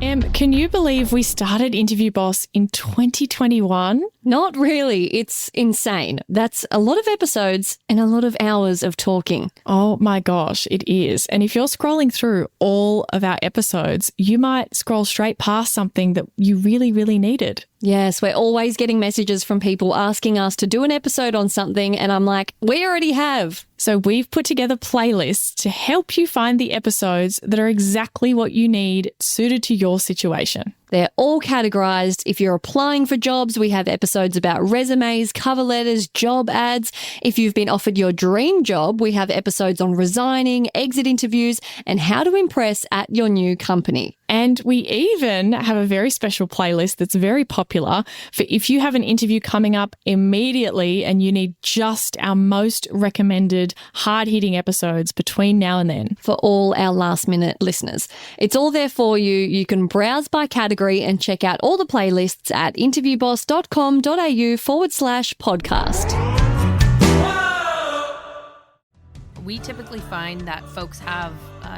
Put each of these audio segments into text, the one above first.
Can you believe we started Interview Boss in 2021? Not really. It's insane. That's a lot of episodes and a lot of hours of talking. Oh my gosh, it is. And if you're scrolling through all of our episodes, you might scroll straight past something that you really, really needed. Yes, we're always getting messages from people asking us to do an episode on something, and I'm like, we already have. So we've put together playlists to help you find the episodes that are exactly what you need, suited to your situation. They're all categorized. If you're applying for jobs, we have episodes about resumes, cover letters, job ads. If you've been offered your dream job, we have episodes on resigning, exit interviews, and how to impress at your new company. And we even have a very special playlist that's very popular for if you have an interview coming up immediately and you need just our most recommended hard-hitting episodes between now and then. For all our last-minute listeners. It's all there for you. You can browse by category and check out all the playlists at interviewboss.com.au/podcast. We typically find that folks have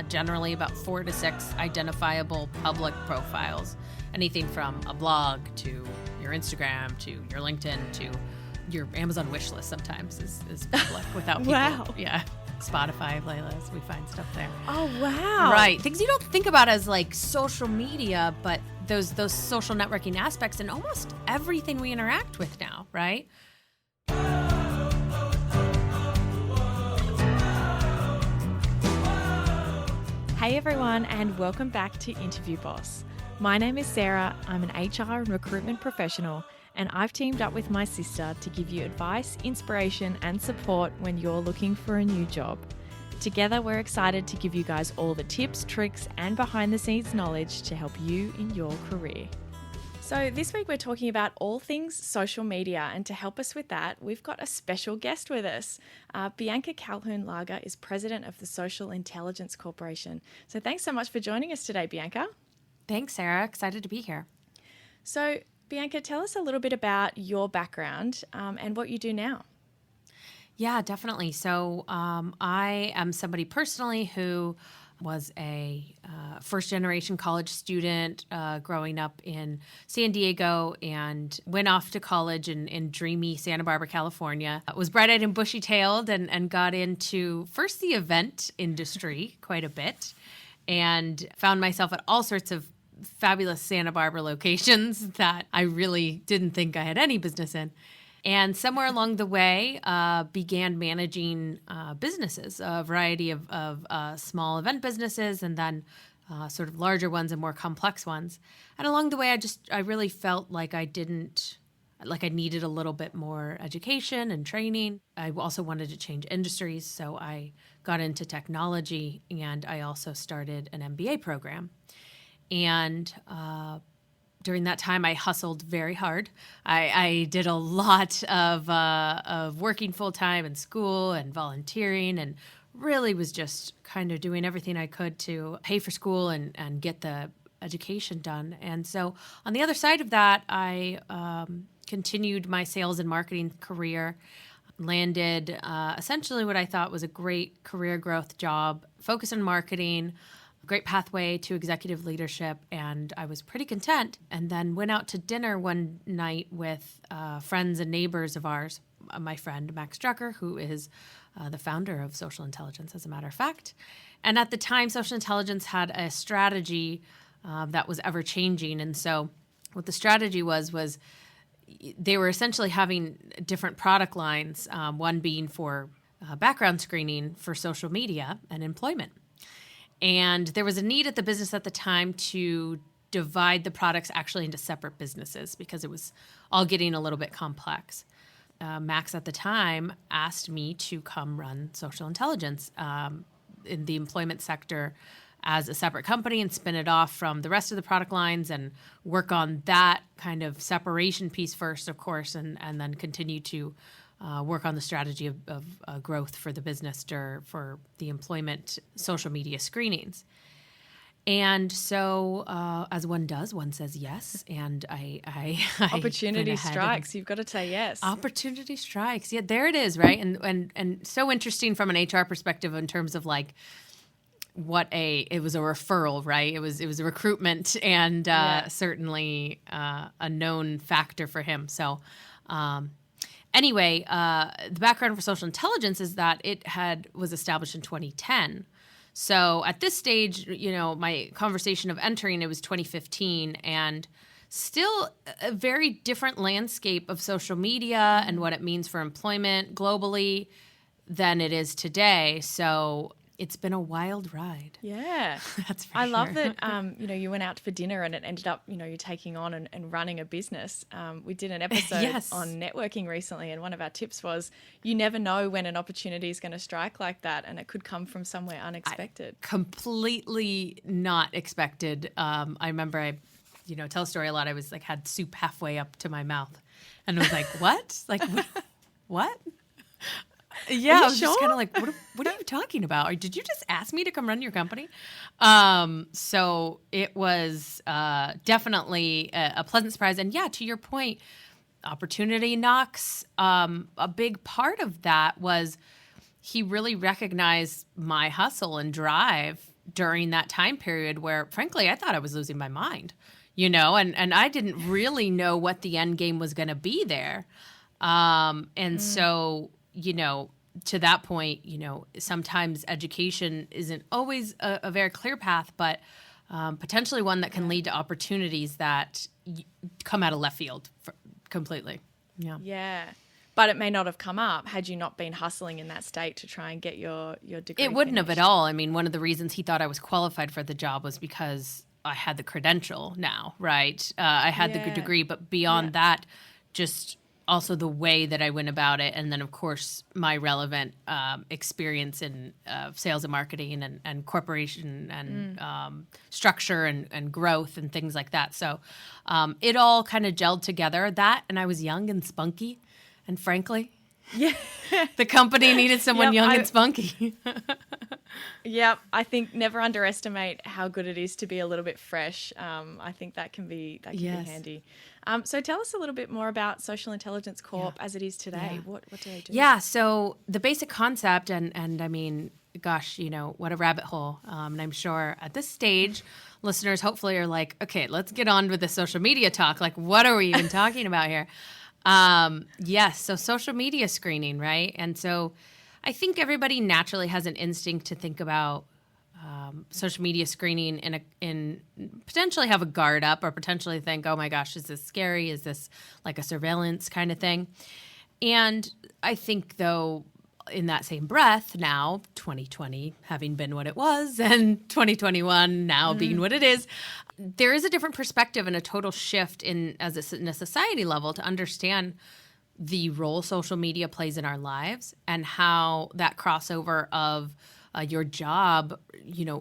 generally about 4 to 6 identifiable public profiles. Anything from a blog to your Instagram to your LinkedIn to your Amazon wish list sometimes is public without people. Wow. Yeah. Spotify playlists, we find stuff there. Oh, wow. Right. Things you don't think about as like social media, but those social networking aspects in almost everything we interact with now, right? Hey everyone, and welcome back to Interview Boss. My name is Sarah. I'm an HR and recruitment professional, and I've teamed up with my sister to give you advice, inspiration, and support when you're looking for a new job. Together, we're excited to give you guys all the tips, tricks, and behind-the-scenes knowledge to help you in your career. So this week we're talking about all things social media, and to help us with that, we've got a special guest with us. Bianca Calhoun-Lager is president of the Social Intelligence Corporation. So thanks so much for joining us today, Bianca. Thanks, Sarah. Excited to be here. So Bianca, tell us a little bit about your background and what you do now. Yeah, definitely. So I am somebody personally who was a first-generation college student growing up in San Diego and went off to college in dreamy Santa Barbara, California. Was bright-eyed and bushy-tailed and got into first the event industry quite a bit and found myself at all sorts of fabulous Santa Barbara locations that I really didn't think I had any business in. And somewhere along the way, began managing businesses, a variety of small event businesses, and then sort of larger ones and more complex ones. And along the way, I really felt like I needed a little bit more education and training. I also wanted to change industries, so I got into technology, and I also started an MBA program. And during that time, I hustled very hard. I did a lot of working full-time in school and volunteering, and really was just kind of doing everything I could to pay for school and get the education done. And so on the other side of that, I continued my sales and marketing career, landed essentially what I thought was a great career growth job, focused on marketing, great pathway to executive leadership, and I was pretty content. And then went out to dinner one night with friends and neighbors of ours, my friend Max Drucker, who is the founder of Social Intelligence, as a matter of fact. And at the time, Social Intelligence had a strategy that was ever-changing. And so what the strategy was they were essentially having different product lines, one being for background screening for social media and employment. And there was a need at the business at the time to divide the products actually into separate businesses because it was all getting a little bit complex. Max at the time asked me to come run Social Intelligence in the employment sector as a separate company and spin it off from the rest of the product lines and work on that kind of separation piece first, of course, and then continue to work on the strategy of growth for the business for the employment social media screenings. And so, as one does, one says yes, and I Opportunity strikes. You've got to say yes. Opportunity strikes. Yeah, there it is, right? And so interesting from an HR perspective in terms of like it was a referral, right? It was a recruitment and certainly a known factor for him. So anyway, the background for social intelligence is that it was established in 2010. So at this stage, my conversation of entering, it was 2015, and still a very different landscape of social media and what it means for employment globally than it is today. So it's been a wild ride. Yeah. That's for I sure. love that, you went out for dinner and it ended up, you're taking on and running a business. We did an episode Yes. on networking recently, and one of our tips was you never know when an opportunity is going to strike like that, and it could come from somewhere unexpected. Completely not expected. I remember I tell a story a lot. I was had soup halfway up to my mouth and I was like, what? What? Yeah, I was just kind of like, what are you talking about? Or did you just ask me to come run your company? So it was definitely a pleasant surprise. And yeah, to your point, opportunity knocks. A big part of that was he really recognized my hustle and drive during that time period where, frankly, I thought I was losing my mind, and I didn't really know what the end game was going to be there. So, to that point, sometimes education isn't always a very clear path, but potentially one that can lead to opportunities that come out of left field completely. Yeah. Yeah. But it may not have come up had you not been hustling in that state to try and get your degree. It wouldn't have finished. at all. I mean, one of the reasons he thought I was qualified for the job was because I had the credential now, right? I had the good degree, but beyond that, just also the way that I went about it. And then, of course, my relevant experience in sales and marketing and corporation and structure and growth and things like that. So it all kind of gelled together. That, and I was young and spunky. And frankly, the company needed someone young and spunky. Yep. I think never underestimate how good it is to be a little bit fresh. I think that can be handy. So tell us a little bit more about Social Intelligence Corp as it is today. Yeah. What do they do? Yeah. So the basic concept, and I mean, gosh, what a rabbit hole. And I'm sure at this stage, listeners hopefully are like, okay, let's get on with the social media talk. Like, what are we even talking about here? Yes. So social media screening, right? And so I think everybody naturally has an instinct to think about social media screening in potentially have a guard up or potentially think, oh my gosh, is this scary? Is this like a surveillance kind of thing? And I think though, in that same breath, now 2020 having been what it was and 2021 now being what it is, there is a different perspective and a total shift in a society level to understand the role social media plays in our lives and how that crossover of your job,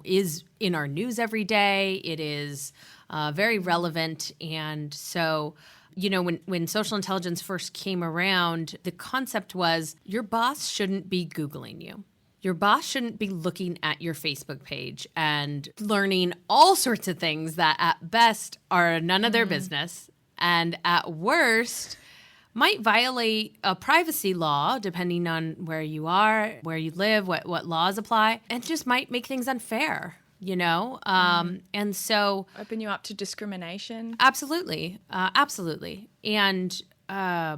is in our news every day. It is very relevant. And so, when social intelligence first came around, the concept was your boss shouldn't be Googling you. Your boss shouldn't be looking at your Facebook page and learning all sorts of things that at best are none of their business and at worst might violate a privacy law depending on where you are, where you live, what laws apply, and just might make things unfair, And so Open you up to discrimination. absolutely. And, I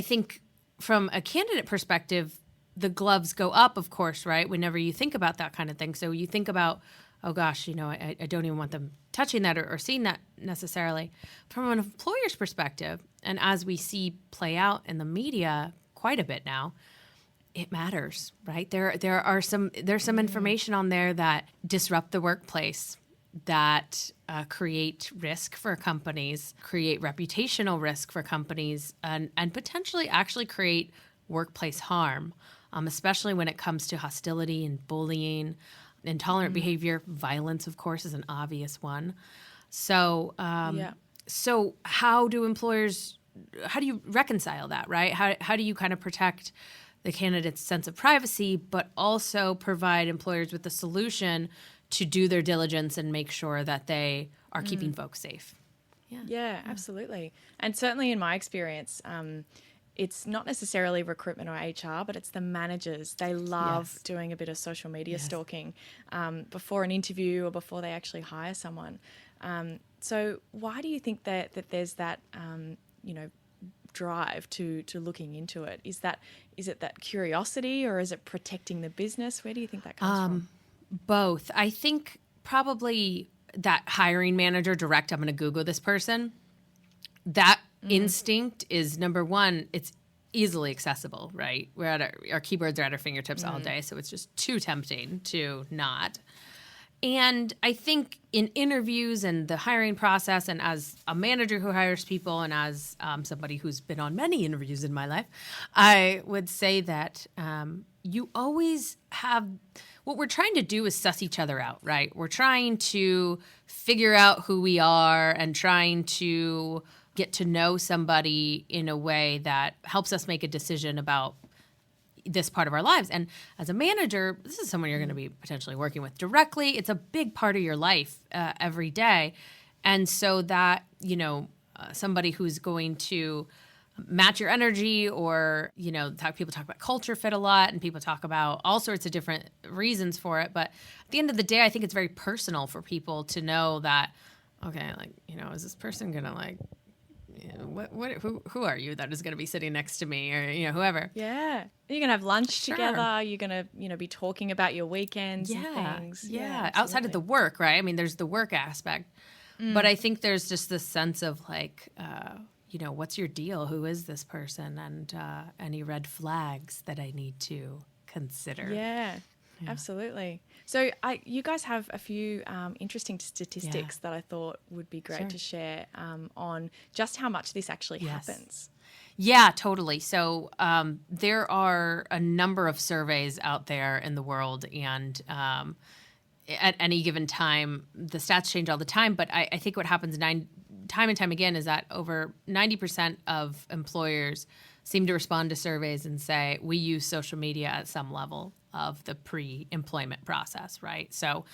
think from a candidate perspective, the gloves go up, of course, right? Whenever you think about that kind of thing. So you think about, oh gosh, I don't even want them touching that or seeing that necessarily. From an employer's perspective, and as we see play out in the media quite a bit now, it matters, right? There's some information on there that disrupt the workplace, that create risk for companies, create reputational risk for companies, and potentially actually create workplace harm, especially when it comes to hostility and bullying, intolerant behavior. Violence, of course, is an obvious one. So, so how do you reconcile that, right? How do you kind of protect the candidate's sense of privacy, but also provide employers with the solution to do their diligence and make sure that they are keeping folks safe? Yeah, absolutely. And certainly in my experience, it's not necessarily recruitment or HR, but it's the managers. They love Yes. doing a bit of social media Yes. stalking before an interview or before they actually hire someone. So why do you think that there's that, drive to looking into it? Is it that curiosity, or is it protecting the business? Where do you think that comes from? Both. I think probably that hiring manager direct, I'm going to Google this person. That instinct is number one. It's easily accessible, right? We're at our keyboards are at our fingertips all day, so it's just too tempting to not. And I think in interviews and the hiring process, and as a manager who hires people, and as somebody who's been on many interviews in my life, I would say that you always have what we're trying to do is suss each other out, right? We're trying to figure out who we are and trying to get to know somebody in a way that helps us make a decision about this part of our lives. And as a manager, this is someone you're going to be potentially working with directly. It's a big part of your life every day. And so that, somebody who's going to match your energy, or, people talk about culture fit a lot, and people talk about all sorts of different reasons for it. But at the end of the day, I think it's very personal for people to know that, okay, is this person going to who are you that is going to be sitting next to me, or whoever. Yeah, you're gonna have lunch Sure. together. You're gonna be talking about your weekends and things. Yeah, outside of the work, right? I mean, there's the work aspect, but I think there's just this sense of what's your deal? Who is this person? And any red flags that I need to consider. Yeah. Absolutely. So you guys have a few interesting statistics that I thought would be great to share on just how much this actually happens. Yeah, totally. So there are a number of surveys out there in the world, and at any given time, the stats change all the time. But I think what happens time and time again is that over 90% of employers seem to respond to surveys and say, we use social media at some level of the pre-employment process, right? So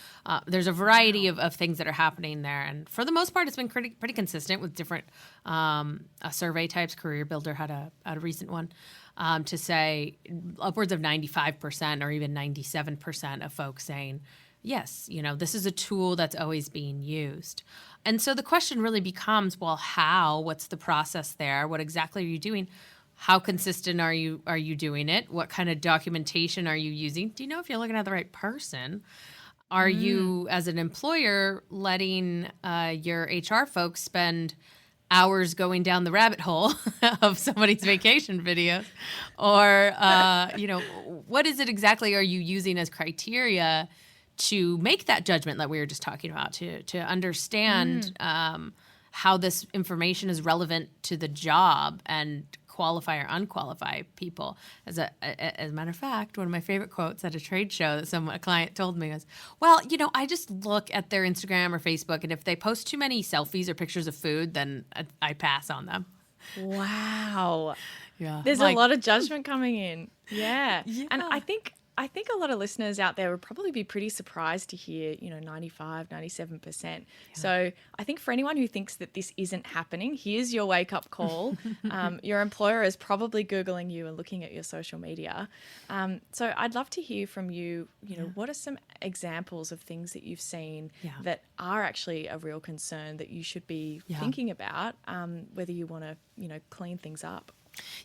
there's a variety of things that are happening there. And for the most part, it's been pretty consistent with different survey types. Career Builder had a recent one to say upwards of 95% or even 97% of folks saying, yes, this is a tool that's always being used. And so the question really becomes, well, how? What's the process there? What exactly are you doing? How consistent are you doing it? What kind of documentation are you using? Do you know if you're looking at the right person? Are you, as an employer, letting your HR folks spend hours going down the rabbit hole of somebody's vacation videos? Or, what is it exactly are you using as criteria to make that judgment that we were just talking about, to understand how this information is relevant to the job and qualify or unqualify people? As a matter of fact, one of my favorite quotes at a trade show that a client told me was, well, I just look at their Instagram or Facebook, and if they post too many selfies or pictures of food, then I pass on them. Wow. Yeah. There's a lot of judgment coming in. Yeah. And I think a lot of listeners out there would probably be pretty surprised to hear, 95, 97%. Yeah. So I think for anyone who thinks that this isn't happening, here's your wake-up call. Your employer is probably Googling you and looking at your social media. So I'd love to hear from you, what are some examples of things that you've seen that are actually a real concern that you should be thinking about, whether you want to, clean things up?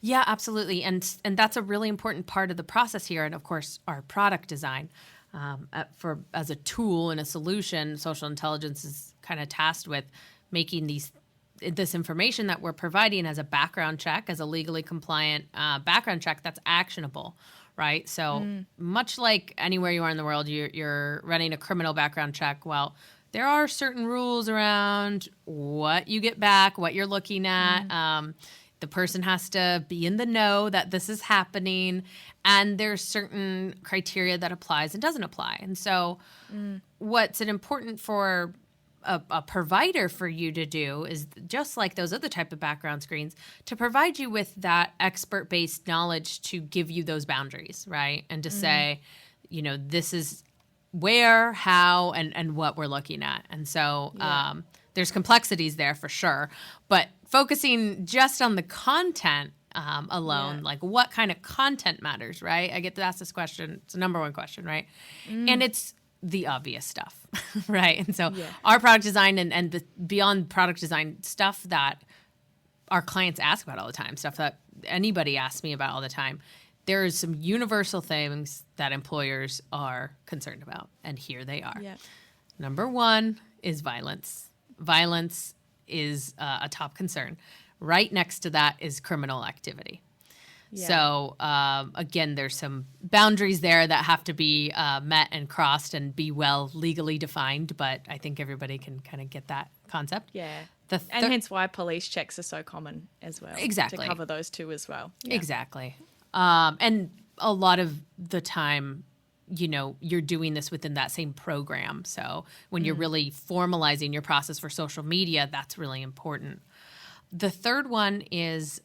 Yeah, absolutely. And that's a really important part of the process here. And of course, our product design as a tool and a solution, social intelligence is kind of tasked with making this information that we're providing as a background check, as a legally compliant background check that's actionable, right? So much like anywhere you are in the world, you're running a criminal background check. Well, there are certain rules around what you get back, what you're looking at. The person has to be in the know that this is happening, and there's certain criteria that applies and doesn't apply. And so what's important for a provider for you to do is, just like those other type of background screens, to provide you with that expert-based knowledge to give you those boundaries, right? And to say, this is where, how, and what we're looking at. And so there's complexities there for sure, but focusing just on the content alone. Yeah. Like, what kind of content matters, right? I get to ask this question. It's the number one question, right? And it's the obvious stuff, right? And so Yeah. our product design and the beyond product design stuff that our clients ask about all the time, stuff that anybody asks me about all the time, there is some universal things that employers are concerned about. And here they are. Yeah. Number one is violence. Violence is a top concern. Right next to that is criminal activity. Yeah. So, again, there's some boundaries there that have to be met and crossed and be well legally defined. But I think everybody can kind of get that concept. Yeah. The And hence why police checks are so common as well. Exactly. To cover those two as well. Yeah. Exactly. And a lot of the time, you're doing this within that same program. So when you're really formalizing your process for social media, that's really important. The third one is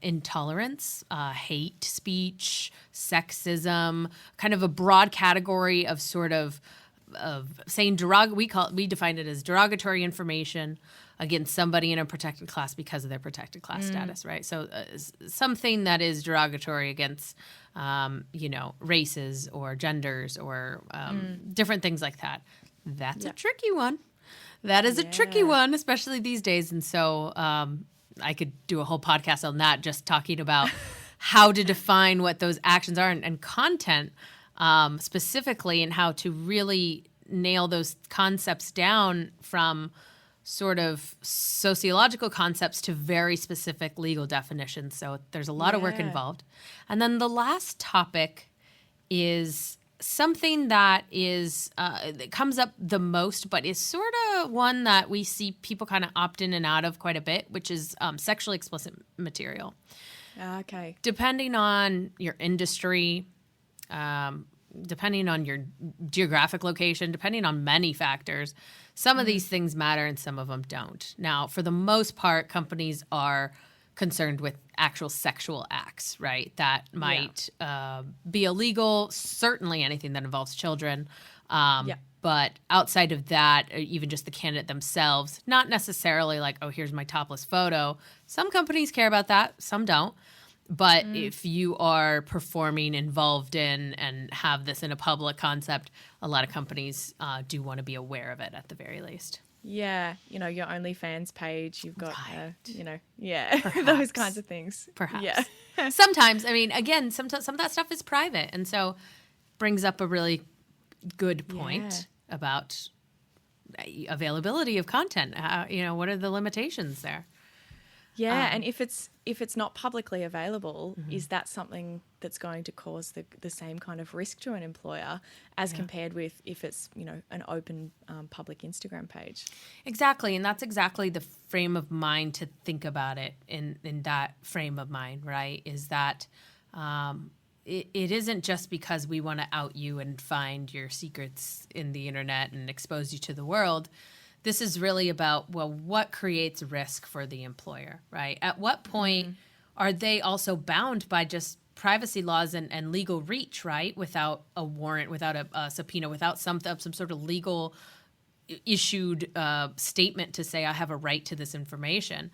intolerance, hate speech, sexism, kind of a broad category of sort of saying we define it as derogatory information against somebody in a protected class because of their protected class status, right? So something that is derogatory against, races or genders or different things like that. That's a tricky one. That is a tricky one, especially these days. And so I could do a whole podcast on that, just talking about how to define what those actions are and content specifically, and how to really nail those concepts down from sort of sociological concepts to very specific legal definitions. So there's a lot of work involved. And then the last topic is something that is that comes up the most, but is sort of one that we see people kind of opt in and out of quite a bit, which is sexually explicit material. Okay. Depending on your industry, depending on your geographic location, depending on many factors, some of these things matter and some of them don't. Now, for the most part, companies are concerned with actual sexual acts, right? That might be illegal, certainly anything that involves children. But outside of that, even just the candidate themselves, not necessarily like, oh, here's my topless photo. Some companies care about that, some don't. But if you are performing, involved in, and have this in a public concept, a lot of companies do want to be aware of it at the very least. Yeah. Your OnlyFans page, you've got, Right. those kinds of things. Perhaps. Yeah. Sometimes, I mean, again, some of that stuff is private. And so brings up a really good point about availability of content. What are the limitations there? Yeah, and if it's not publicly available, is that something that's going to cause the same kind of risk to an employer as compared with if it's an open public Instagram page? Exactly, and that's exactly the frame of mind to think about it in that frame of mind, right? Is that it isn't just because we want to out you and find your secrets in the internet and expose you to the world. This is really about, well, what creates risk for the employer, right? At what point are they also bound by just privacy laws and legal reach, right? Without a warrant, without a subpoena, without some sort of legal issued statement to say I have a right to this information.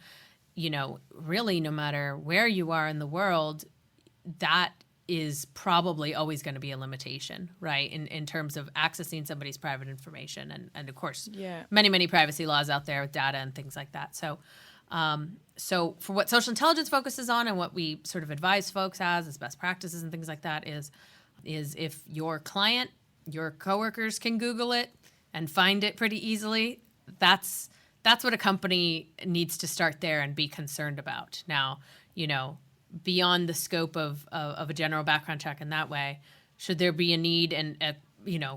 Really, no matter where you are in the world, that is probably always going to be a limitation, right? In terms of accessing somebody's private information. And of course, many, many privacy laws out there with data and things like that. So for what social intelligence focuses on and what we sort of advise folks as best practices and things like that is if your client, your coworkers can Google it and find it pretty easily, that's what a company needs to start there and be concerned about. Now, beyond the scope of a general background check in that way, should there be a need and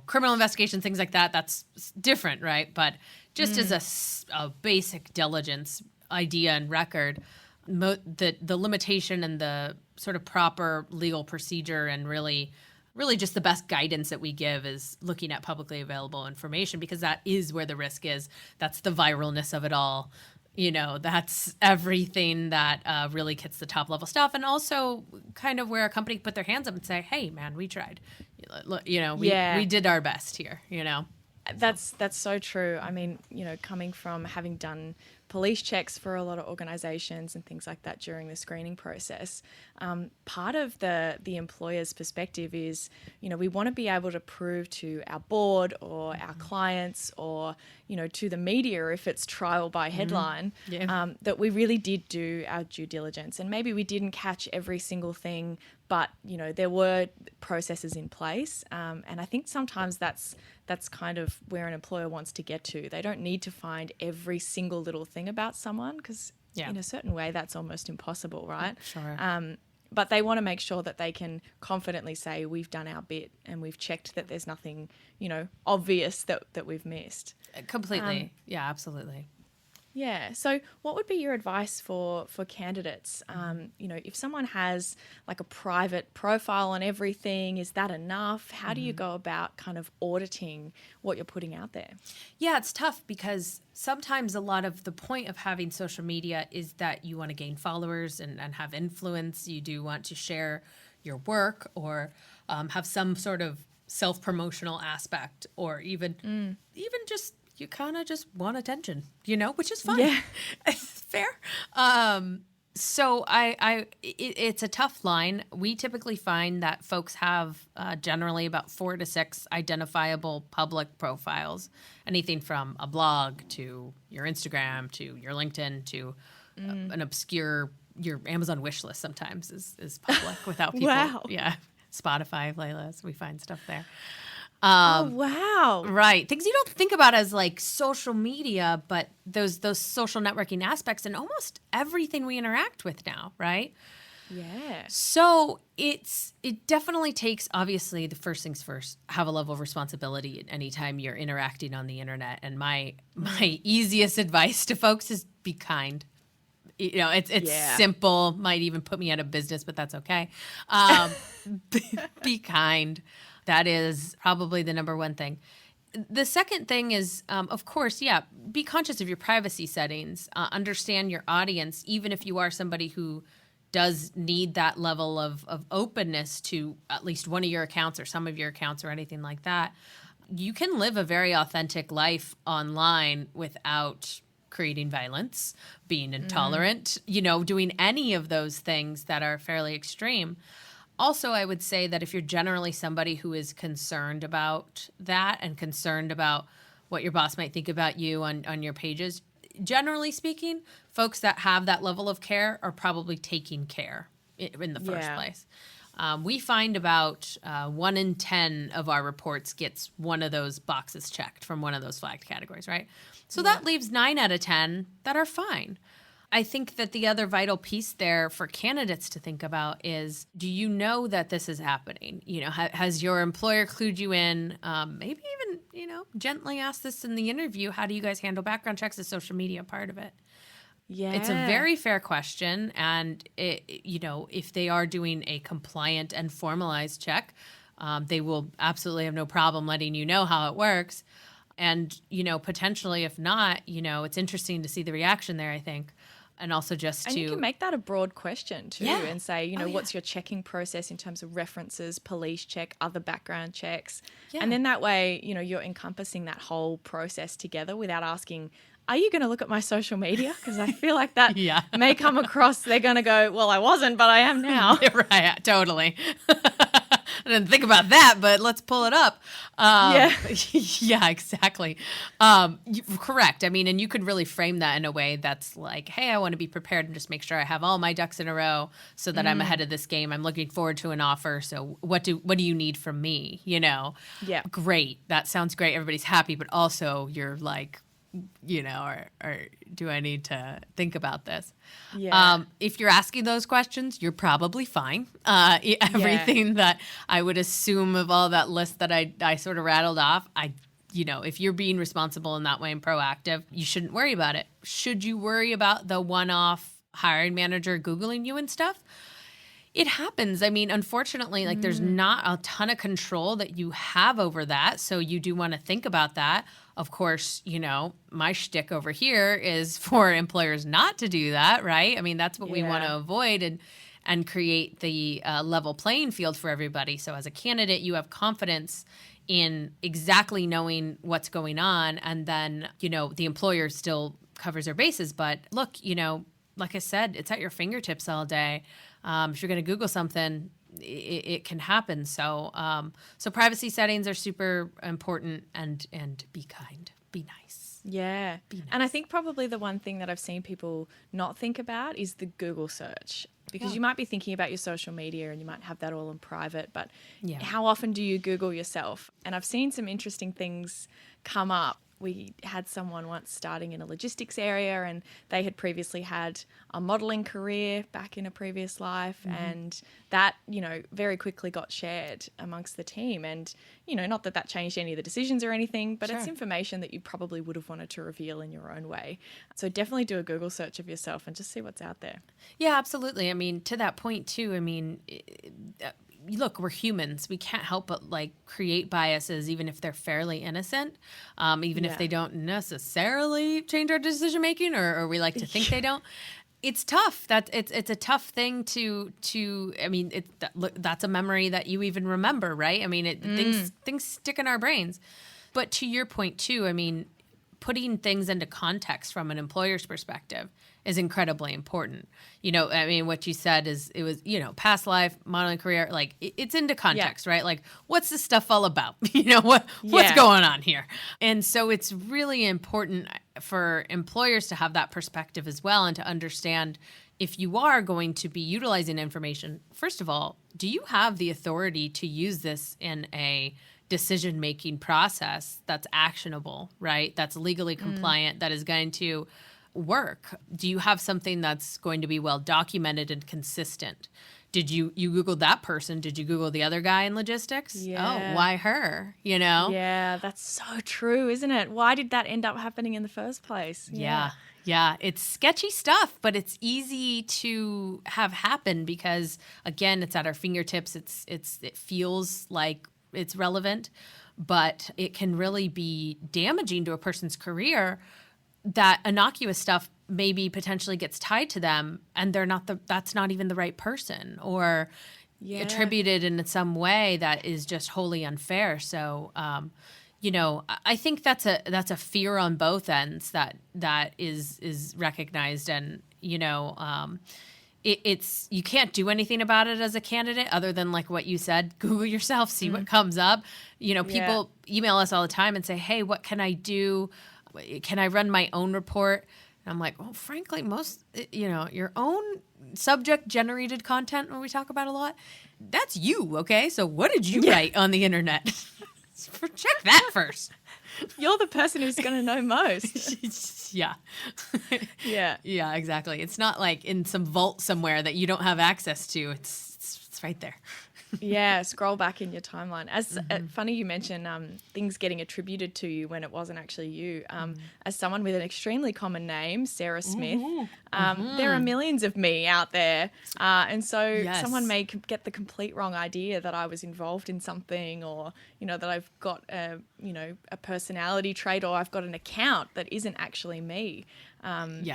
criminal investigation, things like that, that's different, right? But just as a basic diligence idea and record, the limitation and the sort of proper legal procedure and really just the best guidance that we give is looking at publicly available information, because that is where the risk is. That's the viralness of it all. That's everything that really hits the top level stuff, and also kind of where a company put their hands up and say, "Hey, man, we tried. We did our best here." That's so true. I mean, coming from having done police checks for a lot of organizations and things like that during the screening process. Part of the employer's perspective is, we want to be able to prove to our board or our clients or, to the media, if it's trial by headline, that we really did do our due diligence. And maybe we didn't catch every single thing, but, there were processes in place. And I think sometimes that's kind of where an employer wants to get to. They don't need to find every single little thing about someone because in a certain way that's almost impossible, right? Sure. But they want to make sure that they can confidently say we've done our bit and we've checked that there's nothing, obvious that we've missed. Completely. Yeah, absolutely. Yeah. So what would be your advice for candidates? If someone has like a private profile on everything, is that enough? How do you go about kind of auditing what you're putting out there? Yeah, it's tough because sometimes a lot of the point of having social media is that you want to gain followers and have influence. You do want to share your work or have some sort of self-promotional aspect or even just you kind of just want attention, which is fine. Yeah. Fair. So it's a tough line. We typically find that folks have generally about 4 to 6 identifiable public profiles, anything from a blog to your Instagram to your LinkedIn to an obscure, your Amazon wish list sometimes is public without people. Wow. Yeah. Spotify playlist. We find stuff there. Oh, wow. Right. Things you don't think about as like social media, but those social networking aspects and almost everything we interact with now, right? Yeah. So it definitely takes, obviously, the first things first, have a level of responsibility anytime you're interacting on the internet. And my easiest advice to folks is be kind. It's simple, might even put me out of business, but that's okay. Be kind. That is probably the number one thing. The second thing is, of course, be conscious of your privacy settings. Understand your audience, even if you are somebody who does need that level of openness to at least one of your accounts or some of your accounts or anything like that. You can live a very authentic life online without creating violence, being intolerant, doing any of those things that are fairly extreme. Also, I would say that if you're generally somebody who is concerned about that and concerned about what your boss might think about you on your pages, generally speaking, folks that have that level of care are probably taking care in the first place. We find about 1 in 10 of our reports gets one of those boxes checked from one of those flagged categories, right? So that leaves 9 out of 10 that are fine. I think that the other vital piece there for candidates to think about is, do you know that this is happening? Has your employer clued you in? Maybe even, gently ask this in the interview. How do you guys handle background checks? Is social media part of it? Yeah. It's a very fair question. And, if they are doing a compliant and formalized check, they will absolutely have no problem letting you know how it works. And, potentially, if not, it's interesting to see the reaction there, I think. And also just And you can make that a broad question too and say, what's your checking process in terms of references, police check, other background checks. Yeah. And then that way, you're encompassing that whole process together without asking, are you going to look at my social media? Because I feel like that may come across, they're going to go, well, I wasn't, but I am now. Right, totally. I didn't think about that, but let's pull it up. Yeah, exactly. Correct. I mean, and you could really frame that in a way that's like, hey, I want to be prepared and just make sure I have all my ducks in a row so that I'm ahead of this game. I'm looking forward to an offer. So what do you need from me? Yeah. Great. That sounds great. Everybody's happy, but also you're like, or do I need to think about this? Yeah. If you're asking those questions, you're probably fine. Everything that I would assume of all that list that I sort of rattled off, if you're being responsible in that way and proactive, you shouldn't worry about it. Should you worry about the one-off hiring manager Googling you and stuff? It happens. I mean, unfortunately, there's not a ton of control that you have over that. So you do want to think about that. Of course, my shtick over here is for employers not to do that, right? I mean, that's what we want to avoid and create the level playing field for everybody. So as a candidate, you have confidence in exactly knowing what's going on. And then, the employer still covers our bases. But look, like I said, it's at your fingertips all day. If you're going to Google something, it can happen. So privacy settings are super important, and be kind, be nice. Yeah. And I think probably the one thing that I've seen people not think about is the Google search, because you might be thinking about your social media and you might have that all in private, but how often do you Google yourself? And I've seen some interesting things come up. We had someone once starting in a logistics area, and they had previously had a modelling career back in a previous life, and that, very quickly got shared amongst the team. And, not that that changed any of the decisions or anything, but it's information that you probably would have wanted to reveal in your own way. So definitely do a Google search of yourself and just see what's out there. Yeah, absolutely. I mean, to that point too, look, we're humans. We can't help but create biases, even if they're fairly innocent, even if they don't necessarily change our decision making, or we like to think they don't. It's tough. It's a tough thing to. That's a memory that you even remember, right? Things stick in our brains. But to your point too, putting things into context from an employer's perspective is incredibly important. What you said is, it was, past life, modeling career, it's into context, right? What's this stuff all about? What's going on here? And so it's really important for employers to have that perspective as well, and to understand, if you are going to be utilizing information, first of all, do you have the authority to use this in a decision-making process that's actionable, right? That's legally compliant, that is going to work? Do you have something that's going to be well documented and consistent? Did you Googled that person? Did you Google the other guy in logistics? Yeah. Oh, why her? Yeah, that's so true, isn't it? Why did that end up happening in the first place? Yeah. It's sketchy stuff, but it's easy to have happen because, again, it's at our fingertips. It feels like it's relevant, but it can really be damaging to a person's career. That innocuous stuff maybe potentially gets tied to them, and that's not even the right person, or attributed in some way that is just wholly unfair. So, I think that's a fear on both ends that is recognized, and it's you can't do anything about it as a candidate other than what you said, Google yourself, see what comes up. People email us all the time and say, hey, what can I do? Can I run my own report? And I'm like, well, frankly, most, your own subject generated content, when we talk about a lot, that's you. Okay. So what did you write on the internet? Check that first. You're the person who's going to know most. Yeah. Yeah. Yeah, exactly. It's not in some vault somewhere that you don't have access to. It's right there. Yeah, scroll back in your timeline. As funny you mentioned things getting attributed to you when it wasn't actually you. As someone with an extremely common name, Sarah Smith, there are millions of me out there. And so someone may get the complete wrong idea that I was involved in something, or, that I've got a personality trait, or I've got an account that isn't actually me.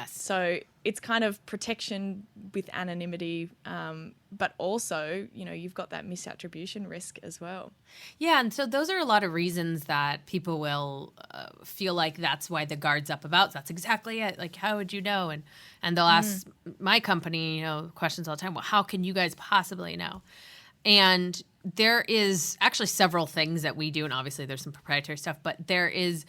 So it's kind of protection with anonymity, but also, you've got that misattribution risk as well. Yeah, and so those are a lot of reasons that people will feel like that's why the guard's up about. That's exactly it. How would you know? And they'll ask my company, questions all the time. Well, how can you guys possibly know? And there is actually several things that we do, and obviously there's some proprietary stuff, but there's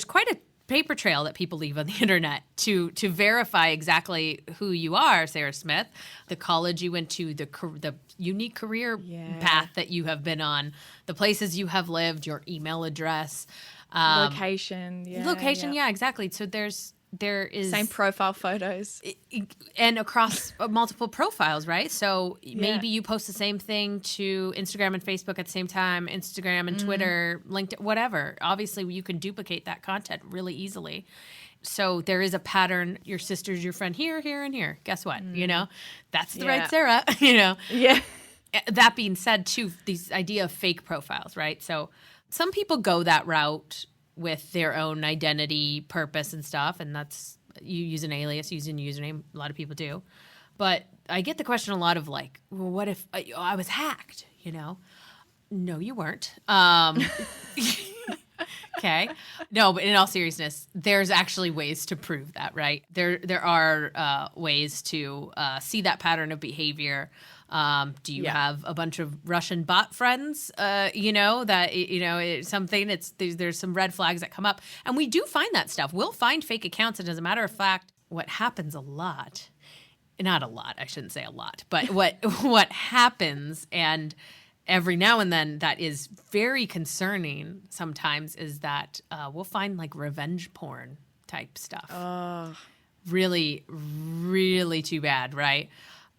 quite a paper trail that people leave on the internet to verify exactly who you are, Sarah Smith, the college you went to, the unique career path that you have been on, the places you have lived, your email address, location. Yeah, exactly. So there is same profile photos, and across multiple profiles, right? So maybe you post the same thing to Instagram and Facebook at the same time, Instagram and Twitter, LinkedIn, whatever. Obviously, you can duplicate that content really easily. So there is a pattern. Your sister's your friend here, here, and here. Guess what? That's the right Sarah. Yeah. That being said, too, this idea of fake profiles, right? So some people go that route with their own identity, purpose, and stuff, and that's, you use an alias, use a username. A lot of people do. But I get the question a lot of well, what if I was hacked, No, you weren't. Okay. No, but in all seriousness, there's actually ways to prove that, right? There are ways to see that pattern of behavior. Do you have a bunch of Russian bot friends, that, it's something, there's some red flags that come up. And we do find that stuff. We'll find fake accounts. And as a matter of fact, what happens a lot, not a lot, I shouldn't say a lot, but what happens, and every now and then that is very concerning sometimes, is that we'll find like revenge porn type stuff. Oh. Really, really too bad, right?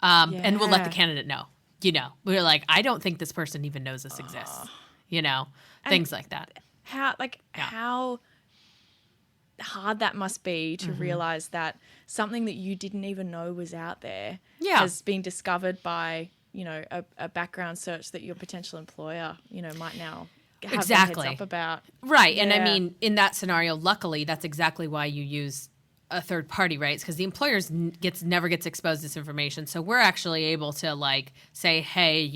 And we'll let the candidate know. We're like, I don't think this person even knows this exists. Things like that. How hard that must be to realize that something that you didn't even know was out there has been discovered by, a background search that your potential employer, might now have a heads up about. Right. Yeah. And I mean, in that scenario, luckily, that's exactly why you use a third party, right? Because the employer never gets exposed to this information. So we're actually able to say, hey,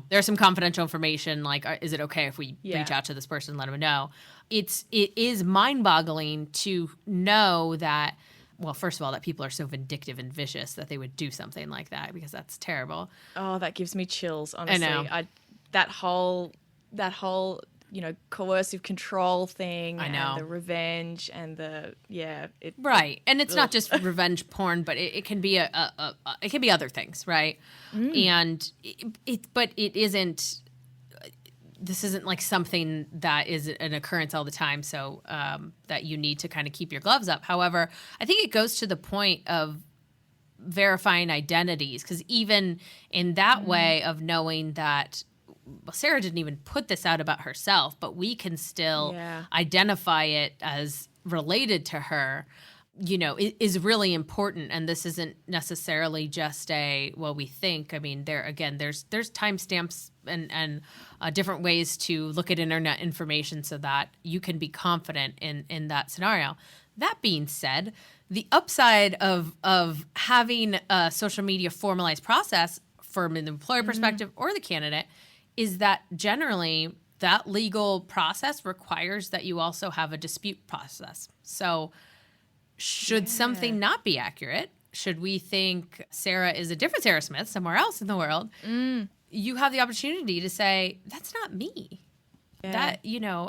there's some confidential information. Is it okay if we reach out to this person and let them know? It is mind-boggling to know that, well, first of all, that people are so vindictive and vicious that they would do something like that, because that's terrible. Oh, that gives me chills, honestly. I know. That whole coercive control thing. I know. And the revenge and right. And it's not just revenge porn, but it can be it can be other things, right? And but it isn't. This isn't like something that is an occurrence all the time, so that you need to kind of keep your gloves up. However, I think it goes to the point of verifying identities, because even in that way of knowing that, well, Sarah didn't even put this out about herself, but we can still identify it as related to her, is really important. And this isn't necessarily just we think. I mean, there's timestamps and different ways to look at internet information so that you can be confident in that scenario. That being said, the upside of having a social media formalized process from an employer perspective or the candidate is that generally that legal process requires that you also have a dispute process. So should something not be accurate, should we think Sarah is a different Sarah Smith somewhere else in the world, you have the opportunity to say, that's not me. Yeah. That,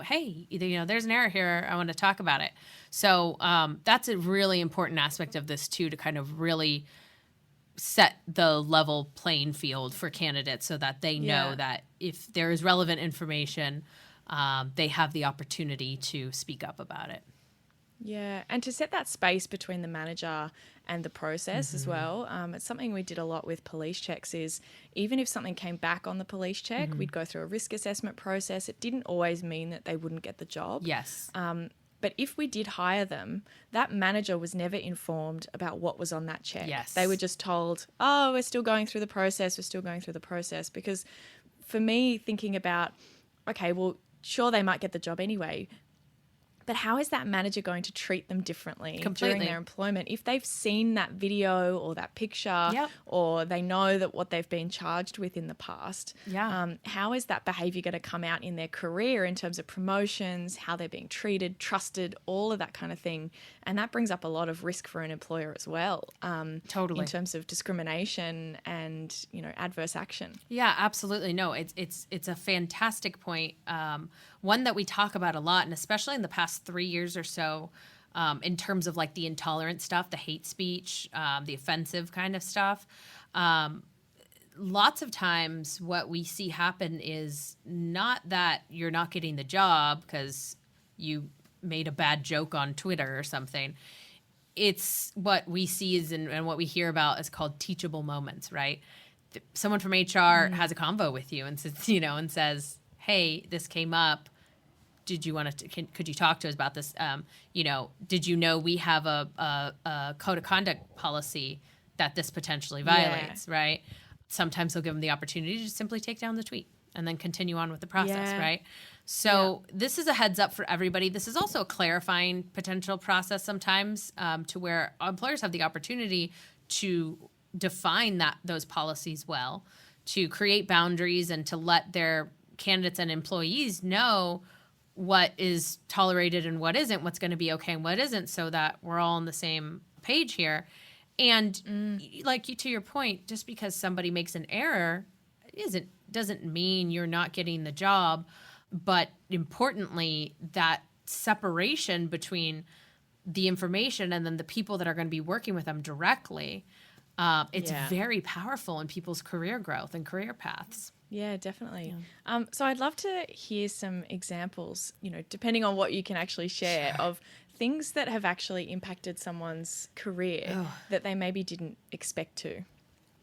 hey, there's an error here. I want to talk about it. So that's a really important aspect of this too, to kind of really set the level playing field for candidates so that they know that if there is relevant information, they have the opportunity to speak up about it. Yeah, and to set that space between the manager and the process as well. It's something we did a lot with police checks, is even if something came back on the police check, we'd go through a risk assessment process. It didn't always mean that they wouldn't get the job. Yes. But if we did hire them, that manager was never informed about what was on that check. Yes. They were just told, oh, we're still going through the process. Because for me, thinking about, okay, well, sure, they might get the job anyway, but how is that manager going to treat them differently during their employment? If they've seen that video or that picture, or they know that what they've been charged with in the past, how is that behaviour going to come out in their career in terms of promotions, how they're being treated, trusted, all of that kind of thing? And that brings up a lot of risk for an employer as well. Totally. In terms of discrimination and, adverse action. Yeah, absolutely. No, it's a fantastic point. One that we talk about a lot, and especially in the past 3 years or so, in terms of like the intolerant stuff, the hate speech, the offensive kind of stuff. Lots of times what we see happen is not that you're not getting the job because you made a bad joke on Twitter or something. It's what we see is and what we hear about is called teachable moments, right? Someone from HR has a convo with you and says, and says, hey, this came up. Did you want to? Could you talk to us about this? Did you know we have a code of conduct policy that this potentially violates? Right. Sometimes they'll give them the opportunity to just simply take down the tweet and then continue on with the process. Right. So this is a heads up for everybody. This is also a clarifying potential process sometimes, to where employers have the opportunity to define those policies well, to create boundaries and to let their candidates and employees know what is tolerated and what isn't, what's going to be okay and what isn't, so that we're all on the same page here. And like to your point, just because somebody makes an error doesn't mean you're not getting the job. But importantly, that separation between the information and then the people that are going to be working with them directly, it's very powerful in people's career growth and career paths. Yeah, definitely. So I'd love to hear some examples, depending on what you can actually share, of things that have actually impacted someone's career that they maybe didn't expect to.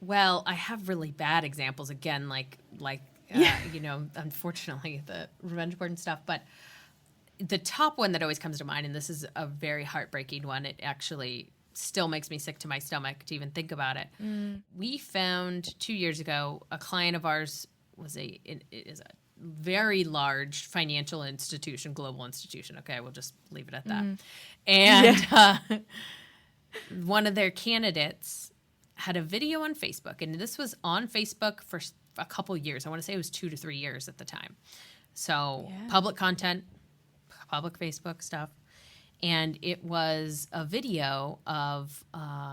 Well, I have really bad examples, again, unfortunately, the revenge porn stuff. But the top one that always comes to mind, and this is a very heartbreaking one, it actually still makes me sick to my stomach to even think about it. We found 2 years ago a client of ours is a very large financial institution, global institution. Okay, we'll just leave it at that. And one of their candidates had a video on Facebook, and this was on Facebook for a couple years. I want to say it was 2 to 3 years at the time. So public content, public Facebook stuff. And it was a video of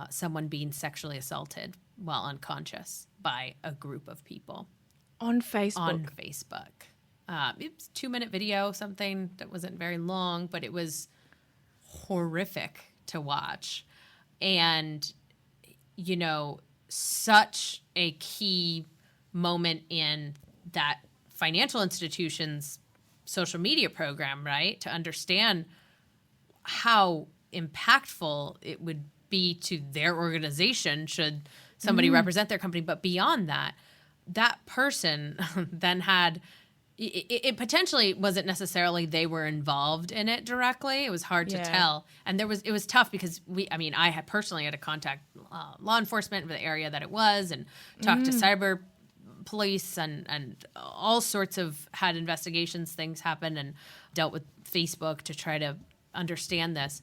someone being sexually assaulted while unconscious by a group of people. On Facebook? On Facebook. It was a 2-minute video, something that wasn't very long, but it was horrific to watch. And, such a key moment in that financial institution's social media program, right? To understand how impactful it would be to their organization should somebody represent their company. But beyond that, that person then had, it potentially wasn't necessarily they were involved in it directly. It was hard to tell. And it was tough because I had personally had to contact law enforcement for the area that it was and talk to cyber police and all sorts of had investigations, things happen, and dealt with Facebook to try to understand this.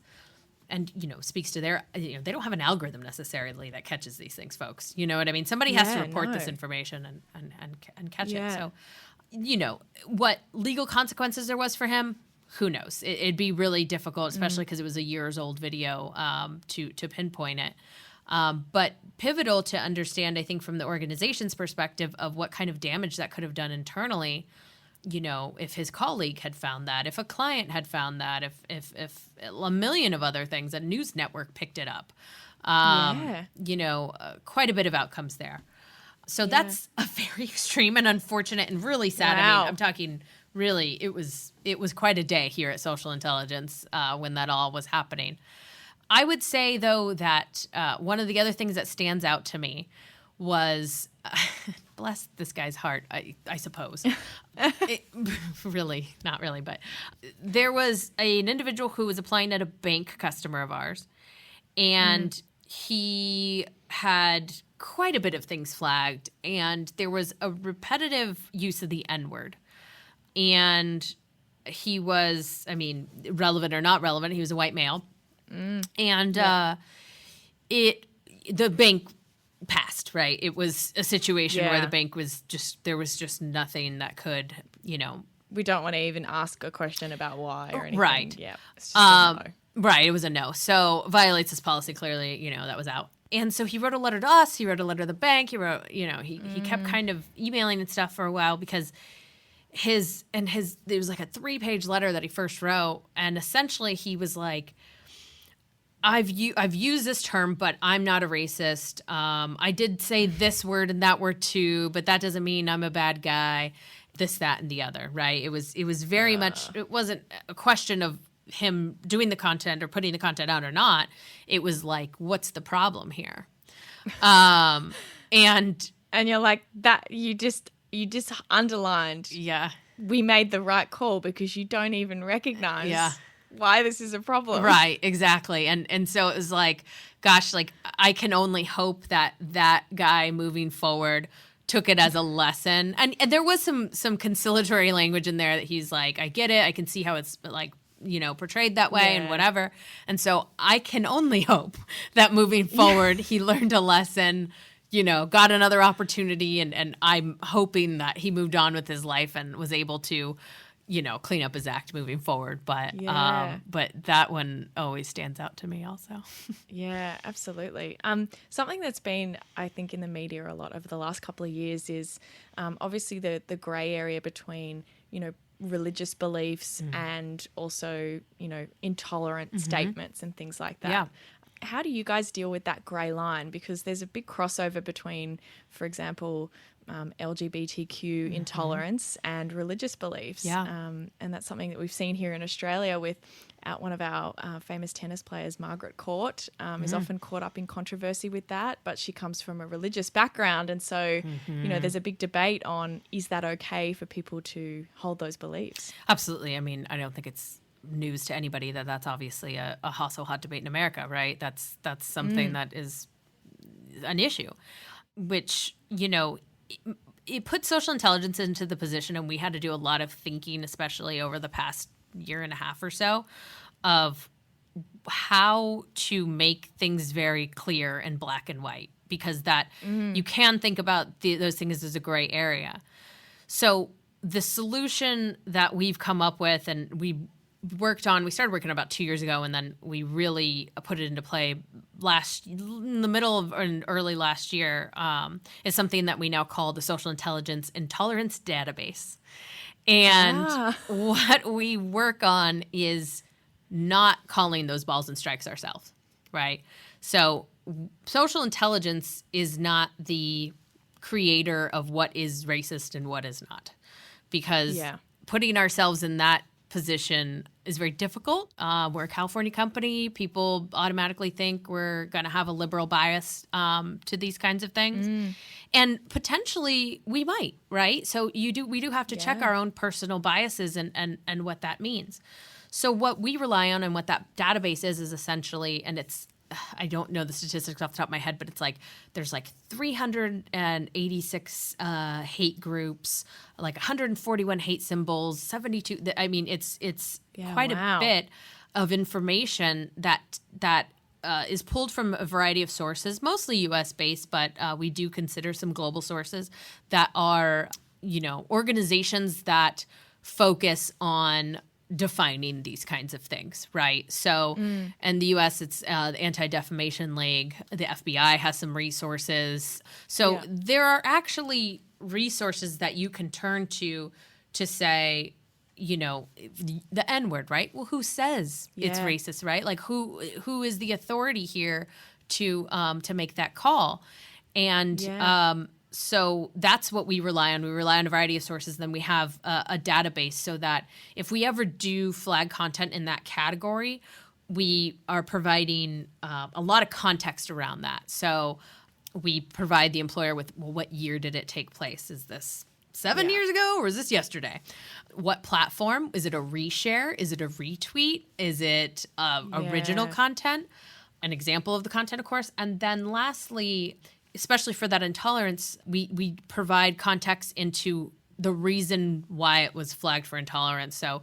And, speaks to their, they don't have an algorithm necessarily that catches these things, folks. You know what I mean? Somebody has to report this information and catch it. So, what legal consequences there was for him, who knows? It'd be really difficult, especially because it was a years old video, to pinpoint it. But pivotal to understand, I think, from the organization's perspective of what kind of damage that could have done internally. If his colleague had found that, if a client had found that, if a million of other things, a news network picked it up, quite a bit of outcomes there. So that's a very extreme and unfortunate and really sad. Wow. I'm talking really, it was quite a day here at Social Intelligence when that all was happening. I would say, though, that one of the other things that stands out to me was, bless this guy's heart, I suppose. Really, not really, but there was an individual who was applying at a bank customer of ours, and he had quite a bit of things flagged, and there was a repetitive use of the N-word. And he was, relevant or not relevant, he was a white male. And the bank passed, right? It was a situation where the bank was there was just nothing that could, We don't want to even ask a question about why or anything. Right. Yeah. It's just a no. Right. It was a no. So violates this policy clearly, that was out. And so he wrote a letter to us. He wrote a letter to the bank. He wrote, he kept kind of emailing and stuff for a while because there was like a 3-page letter that he first wrote. And essentially he was like, I've used this term, but I'm not a racist. I did say this word and that word too, but that doesn't mean I'm a bad guy. This, that, and the other, right? It was very much, it wasn't a question of him doing the content or putting the content out or not. It was like, what's the problem here? And you're like, that you just underlined. Yeah. We made the right call because you don't even recognize why this is a problem. Right, exactly. And so it was like, gosh, like I can only hope that guy moving forward took it as a lesson. And there was some conciliatory language in there that he's like, I get it. I can see how it's like, portrayed that way and whatever. And so I can only hope that moving forward, he learned a lesson, got another opportunity. And I'm hoping that he moved on with his life and was able to, clean up his act moving forward. But Yeah. but that one always stands out to me also. Yeah, absolutely. Something that's been, I think, in the media a lot over the last couple of years is obviously the grey area between, religious beliefs and also, intolerant statements and things like that. Yeah. How do you guys deal with that grey line? Because there's a big crossover between, for example, LGBTQ intolerance and religious beliefs. Yeah. And that's something that we've seen here in Australia with one of our famous tennis players, Margaret Court, is often caught up in controversy with that, but she comes from a religious background. And so, there's a big debate on, is that okay for people to hold those beliefs? Absolutely. I mean, I don't think it's news to anybody that that's obviously a hot debate in America, right? That's something that is an issue, which, it puts social intelligence into the position, and we had to do a lot of thinking, especially over the past year and a half or so, of how to make things very clear and black and white, because that you can think about those things as a gray area. So the solution that we've come up with, and we started working about 2 years ago, and then we really put it into play in the middle of and early last year, is something that we now call the Social Intelligence Intolerance Database. And what we work on is not calling those balls and strikes ourselves, right? So social intelligence is not the creator of what is racist and what is not, because putting ourselves in that position is very difficult. We're a California company. People automatically think we're going to have a liberal bias to these kinds of things. And potentially we might, right? So we do have to check our own personal biases and what that means. So what we rely on and what that database is essentially, and it's, I don't know the statistics off the top of my head, but it's like there's like 386 hate groups, like 141 hate symbols, 72. I mean, it's quite a bit of information that is pulled from a variety of sources, mostly U.S. based, but we do consider some global sources that are, organizations that focus on defining these kinds of things, right? So in the U.S., it's the Anti-Defamation League. The FBI has some resources. So there are actually resources that you can turn to say, the N-word, right? Well, who says it's racist, right? Like who is the authority here to make that call? And so that's what we rely on. We rely on a variety of sources. Then we have a database so that if we ever do flag content in that category, we are providing a lot of context around that. So we provide the employer with, well, what year did it take place? Is this 7 years ago or is this yesterday? What platform? Is it a reshare? Is it a retweet? Is it original content? An example of the content, of course. And then lastly, especially for that intolerance, we provide context into the reason why it was flagged for intolerance. So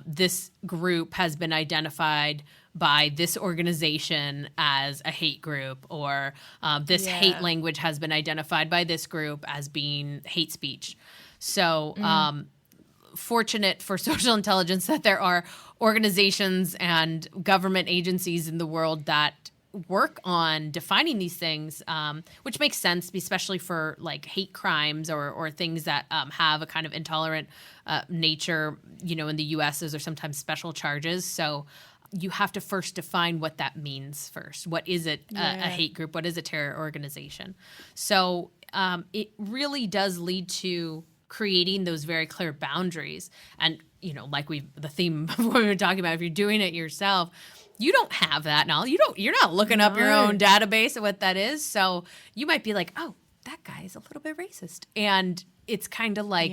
this group has been identified by this organization as a hate group, or this hate language has been identified by this group as being hate speech. So fortunate for social intelligence that there are organizations and government agencies in the world that work on defining these things, which makes sense, especially for like hate crimes or things that have a kind of intolerant nature. In the U.S., those are sometimes special charges. So you have to first define what that means first. What is it, a hate group? What is a terror organization? So it really does lead to creating those very clear boundaries. And, like the theme of what we were talking about, if you're doing it yourself, you don't have that knowledge. You're not looking up your own database of what that is. So you might be like, oh, that guy is a little bit racist. And it's kind of like,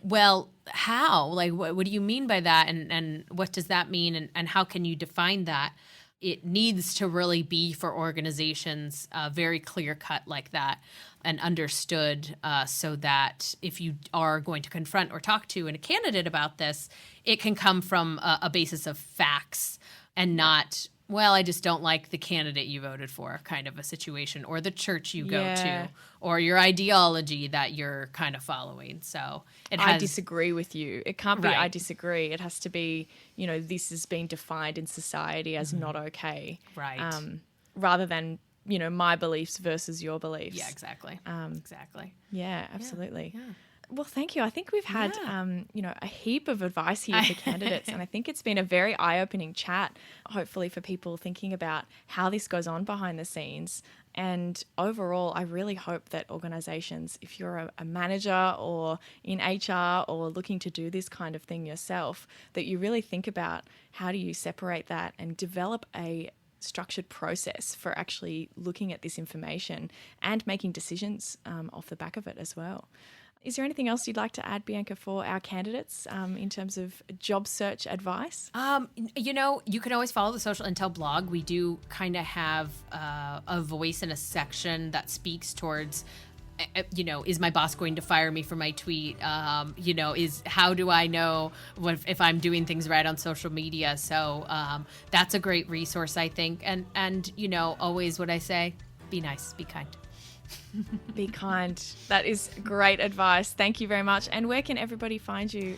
well, how? Like, what do you mean by that? And what does that mean? And how can you define that? It needs to really be for organizations very clear cut like that and understood so that if you are going to confront or talk to a candidate about this, it can come from a basis of facts and not well, I just don't like the candidate you voted for kind of a situation, or the church you go to, or your ideology that you're kind of following. So I disagree with you. It can't be Right. I disagree. It has to be, this is being defined in society as not okay. Right. Rather than, my beliefs versus your beliefs. Yeah, exactly. Exactly. Yeah, absolutely. Yeah. Well, thank you. I think we've had, a heap of advice here for candidates, and I think it's been a very eye-opening chat, hopefully for people thinking about how this goes on behind the scenes. And overall, I really hope that organisations, if you're a manager or in HR or looking to do this kind of thing yourself, that you really think about how do you separate that and develop a structured process for actually looking at this information and making decisions off the back of it as well. Is there anything else you'd like to add, Bianca, for our candidates in terms of job search advice? You can always follow the Social Intel blog. We do kind of have a voice in a section that speaks towards, is my boss going to fire me for my tweet? Is how do I know if I'm doing things right on social media? So that's a great resource, I think. And always what I say, be nice, be kind. Be kind. That is great advice. Thank you very much. And where can everybody find you,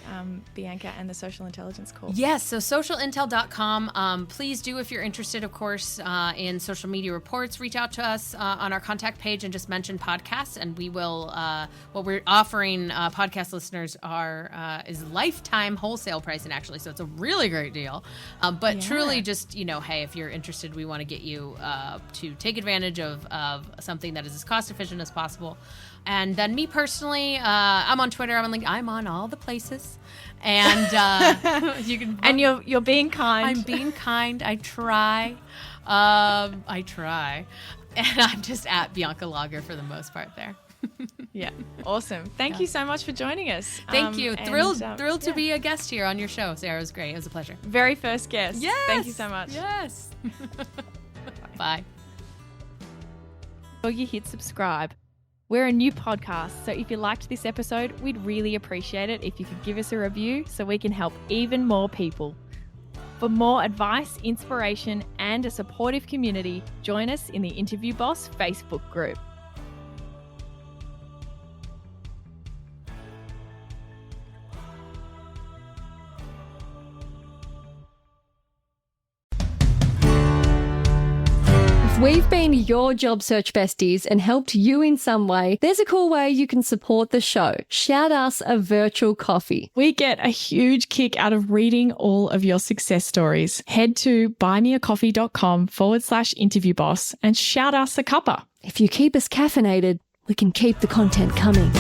Bianca, and the Social Intelligence Corps? Yes, so socialintel.com. Please do, if you're interested, of course, in social media reports, reach out to us on our contact page and just mention podcasts, and we will, what we're offering podcast listeners is lifetime wholesale pricing, actually, so it's a really great deal. But truly just, hey, if you're interested, we want to get you to take advantage of something that is as cost efficient as possible. And then me personally, I'm on Twitter, I'm on LinkedIn, I'm on all the places, and you can. And you're being kind. I'm being kind. I try. And I'm just at Bianca Lager for the most part there. Yeah, awesome. Thank you so much for joining us. Thank you. Thrilled to be a guest here on your show, Sarah. It was great. It was a pleasure. Very first guest. Yes. Thank you so much. Yes. Bye. Before you hit subscribe, we're a new podcast, so if you liked this episode, we'd really appreciate it if you could give us a review so we can help even more people. For more advice, inspiration, and a supportive community, join us in the Interview Boss Facebook group. If we've been your job search besties and helped you in some way, there's a cool way you can support the show. Shout us a virtual coffee. We get a huge kick out of reading all of your success stories. Head to buymeacoffee.com/interviewboss and shout us a cuppa. If you keep us caffeinated, we can keep the content coming.